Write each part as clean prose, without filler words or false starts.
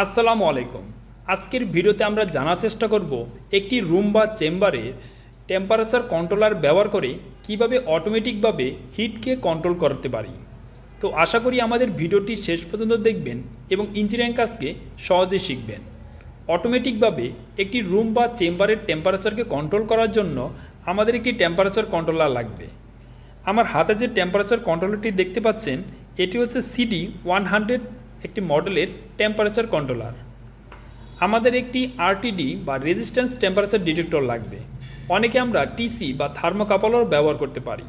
আসসালামু আলাইকুম। আজকের ভিডিওতে আমরা জানার চেষ্টা করব একটি রুম বা চেম্বারে টেম্পারেচার কন্ট্রোলার ব্যবহার করে কিভাবে অটোমেটিকভাবে হিটকে কন্ট্রোল করতে পারি। তো আশা করি আমাদের ভিডিওটি শেষ পর্যন্ত দেখবেন এবং ইঞ্জিনিয়ারিং কাজকে সহজে শিখবেন। অটোমেটিকভাবে একটি রুম বা চেম্বারের টেম্পারেচারকে কন্ট্রোল করার জন্য আমাদের একটি টেম্পারেচার কন্ট্রোলার লাগবে। আমার হাতে যে টেম্পারেচার কন্ট্রোলারটি দেখতে পাচ্ছেন এটি হচ্ছে CD100 একটি মডেলের টেম্পারেচার কন্ট্রোলার। আমাদের একটি আরটিডি বা রেজিস্ট্যান্স টেম্পারেচার ডিটেক্টর লাগবে। অনেকে আমরা টিসি বা থার্মোকাপলও ব্যবহার করতে পারি।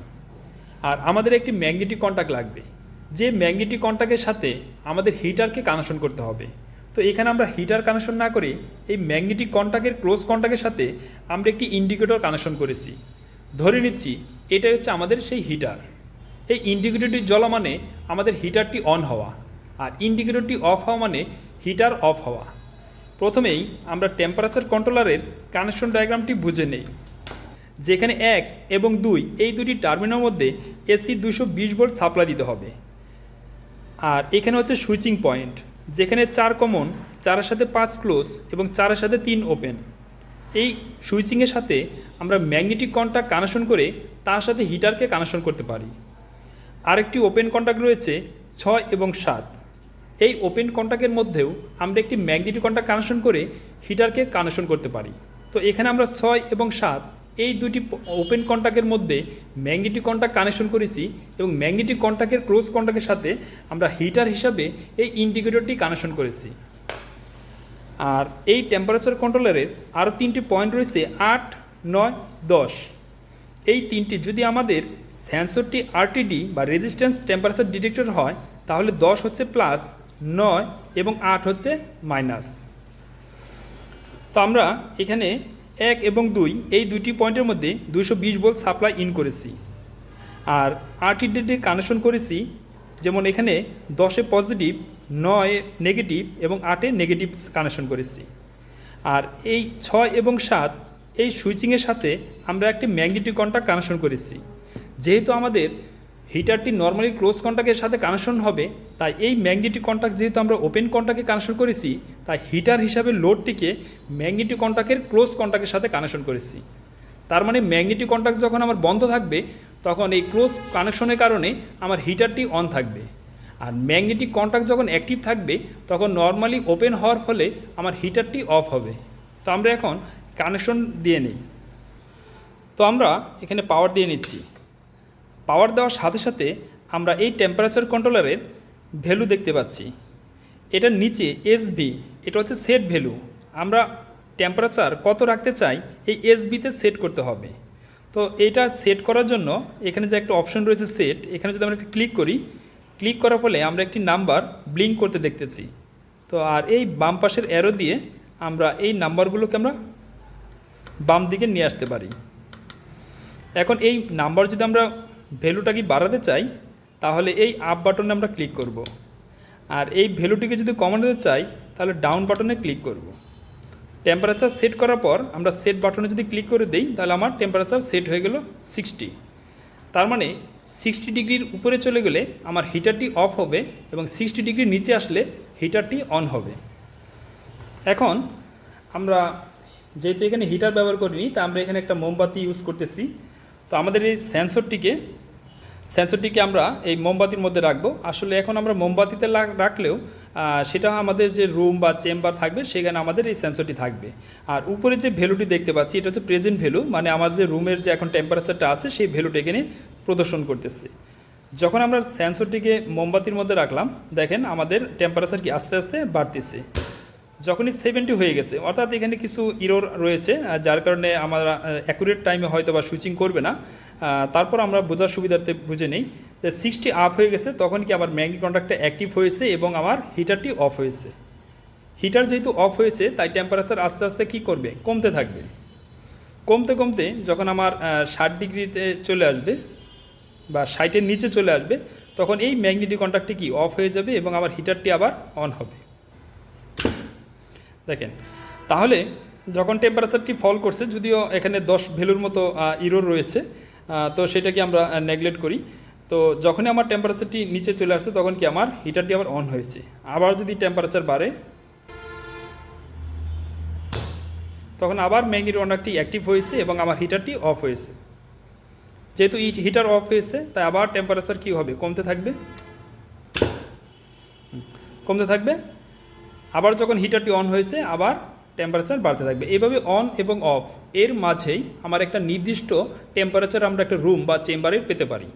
আর আমাদের একটি ম্যাগনেটিক কন্ট্যাক্ট লাগবে, যে ম্যাগনেটিক কন্ট্যাক্টের সাথে আমাদের হিটারকে কানেকশন করতে হবে। তো এখানে আমরা হিটার কানেকশন না করে এই ম্যাগনেটিক কন্ট্যাক্টের ক্লোজ কন্ট্যাক্টের সাথে আমরা একটি ইন্ডিকেটর কানেকশন করেছি। ধরে নিচ্ছি এটাই হচ্ছে আমাদের সেই হিটার। এই ইন্ডিকেটরটি জ্বলা মানে আমাদের হিটারটি অন হওয়া, আর ইন্ডিকেটরটি অফ হওয়া মানে হিটার অফ হওয়া। প্রথমেই আমরা টেম্পারেচার কন্ট্রোলারের কানেকশন ডায়াগ্রামটি বুঝে নেই। যেখানে 1 এবং 2 এই দুটি টার্মিনালের মধ্যে এসি 220 ভোল্ট সাপ্লাই দিতে হবে। আর এখানে হচ্ছে সুইচিং পয়েন্ট, যেখানে 4 কমন, 4-এর সাথে 5 ক্লোজ এবং 4-এর সাথে 3 ওপেন। এই সুইচিংয়ের সাথে আমরা ম্যাগনেটিক কন্ট্যাক্ট কানেকশন করে তার সাথে হিটারকে কানেকশন করতে পারি। আরেকটি ওপেন কন্ট্যাক্ট রয়েছে 6 এবং 7। এই ওপেন কন্ট্যাক্টের মধ্যেও আমরা একটি ম্যাগনেটিক কন্ট্যাক্ট কানেকশন করে হিটারকে কানেকশন করতে পারি। তো এখানে আমরা 6 এবং 7 এই দুটি ওপেন কন্ট্যাক্টের মধ্যে ম্যাগনেটিক কন্ট্যাক্ট কানেকশন করেছি এবং ম্যাগনেটিক কন্ট্যাক্টের ক্লোজ কন্ট্যাক্টের সাথে আমরা হিটার হিসাবে এই ইন্ডিকেটরটি কানেকশন করেছি। আর এই টেম্পারেচার কন্ট্রোলারের আরও 3টি পয়েন্ট রয়েছে 8, 9, 10। এই 3টি যদি আমাদের সেন্সরটি আরটিডি বা রেজিস্ট্যান্স টেম্পারেচার ডিটেক্টর হয় তাহলে 10 হচ্ছে প্লাস, 9 এবং 8 হচ্ছে মাইনাস। তো আমরা এখানে 1 এবং 2 এই দুইটি পয়েন্টের মধ্যে 220 ভোল্ট সাপ্লাই ইন করেছি। আর আরটিডি কানেকশন করেছি, যেমন এখানে 10-এ পজিটিভ, 9-এ নেগেটিভ এবং 8-এ নেগেটিভ কানেকশন করেছি। আর এই 6 এবং 7 এই সুইচিংয়ের সাথে আমরা একটি ম্যাগনেটিক কন্ট্যাক্ট কানেকশন করেছি। যেহেতু আমাদের হিটারটি নর্মালি ক্লোজ কন্ট্যাক্টের সাথে কানেকশন হবে, তাই এই ম্যাগনেটিক কন্ট্যাক্ট যেহেতু আমরা ওপেন কন্ট্যাক্টে কানেকশন করেছি, তাই হিটার হিসাবে লোডটিকে ম্যাগনেটিক কন্ট্যাক্টের ক্লোজ কন্ট্যাক্টের সাথে কানেকশন করেছি। তার মানে ম্যাগনেটিক কন্ট্যাক্ট যখন আমার বন্ধ থাকবে তখন এই ক্লোজ কানেকশনের কারণে আমার হিটারটি অন থাকবে। আর ম্যাগনেটিক কন্ট্যাক্ট যখন অ্যাক্টিভ থাকবে তখন নর্মালি ওপেন হওয়ার ফলে আমার হিটারটি অফ হবে। তো আমরা এখন কানেকশন দিয়ে নিই। তো আমরা এখানে পাওয়ার দিয়ে নিচ্ছি। পাওয়ার দেওয়ার সাথে সাথে আমরা এই টেম্পারেচার কন্ট্রোলারের ভ্যালু দেখতে পাচ্ছি। এটার নিচে এসভি, এটা হচ্ছে সেট ভ্যালু। আমরা টেম্পারেচার কত রাখতে চাই এই এসভিতে সেট করতে হবে। তো এটা সেট করার জন্য এখানে যে একটা অপশন রয়েছে সেট, এখানে যদি আমরা একটা ক্লিক করি, ক্লিক করার ফলে আমরা একটি নাম্বার ব্লিঙ্ক করতে দেখতেছি। তো আর এই বাম পাশের অ্যারো দিয়ে আমরা এই নাম্বারগুলোকে আমরা বাম দিকে নিয়ে আসতে পারি। এখন এই নাম্বার যদি আমরা ভ্যালুটাকে বাড়াতে চাই তাহলে এই আপ বাটনে আমরা ক্লিক করব। আর এই ভ্যালুটিকে যদি কমাতে চাই তাহলে ডাউন বাটনে ক্লিক করব। টেম্পারেচার সেট করার পর আমরা সেট বাটনে যদি ক্লিক করে দিই তাহলে আমার টেম্পারেচার সেট হয়ে গেল 60। তার মানে 60 ডিগ্রির উপরে চলে গেলে আমার হিটারটি অফ হবে এবং 60 ডিগ্রির নিচে আসলে হিটারটি অন হবে। এখন আমরা যেহেতু এখানে হিটার ব্যবহার করিনি, তা আমরা এখানে একটা মোমবাতি ইউজ করতেছি। তো আমাদের এই সেন্সরটিকে আমরা এই মোমবাতির মধ্যে রাখবো। আসলে এখন আমরা মোমবাতিতে রাখলেও সেটা আমাদের যে রুম বা চেম্বার থাকবে সেখানে আমাদের এই সেন্সরটি থাকবে। আর উপরে যে ভ্যালুটি দেখতে পাচ্ছি এটা হচ্ছে প্রেজেন্ট ভ্যালু, মানে আমাদের যে রুমের যে এখন টেম্পারেচারটা আছে সেই ভ্যালুটা এখানে প্রদর্শন করতেছে। যখন আমরা সেন্সরটিকে মোমবাতির মধ্যে রাখলাম, দেখেন আমাদের টেম্পারেচার কি আস্তে আস্তে বাড়তেছে। যখনই 70 হয়ে গেছে, অর্থাৎ এখানে কিছু ইরর রয়েছে যার কারণে আমরা অ্যাকুরেট টাইমে হয়তো বা সুইচিং করবে না। তারপর আমরা বোঝার সুবিধার্থে বুঝে নেই যে 60 আপ হয়ে গেছে, তখন কি আমার ম্যাগনেটিক কন্ট্যাক্টটা অ্যাক্টিভ হয়েছে এবং আমার হিটারটি অফ হয়েছে। হিটার যেহেতু অফ হয়েছে তাই টেম্পারেচার আস্তে আস্তে কী করবে, কমতে থাকবে। কমতে কমতে যখন আমার 60 ডিগ্রিতে চলে আসবে বা 60-এর নিচে চলে আসবে তখন এই ম্যাগনেটিক কন্ট্যাক্টটি কি অফ হয়ে যাবে এবং আমার হিটারটি আবার অন হবে। দেখেন, তাহলে যখন টেম্পারেচারটি ফল করছে, যদিও এখানে 10 ভ্যালুর মতো ইরর রয়েছে, তো সেটাকে আমরা নেগলেক্ট করি। তো যখনই আমার টেম্পারেচারটি নিচে চলে আসছে তখন কি আমার হিটারটি আবার অন হয়েছে। আবার যদি টেম্পারেচার বাড়ে, তখন আবার ম্যাগনেটিক কন্ডাক্টরটি অ্যাক্টিভ হয়েছে এবং আমার হিটারটি অফ হয়েছে। যেহেতু হিটার অফ হয়েছে তাই আবার টেম্পারেচার কী হবে, কমতে থাকবে। আবার যখন হিটারটি অন হয়েছে আবার টেম্পারেচার বাড়তে থাকবে। এভাবে অন এবং অফ এর মাঝেই আমার একটা নির্দিষ্ট টেম্পারেচার আমরা একটা রুম বা চেম্বারে পেতে পারি।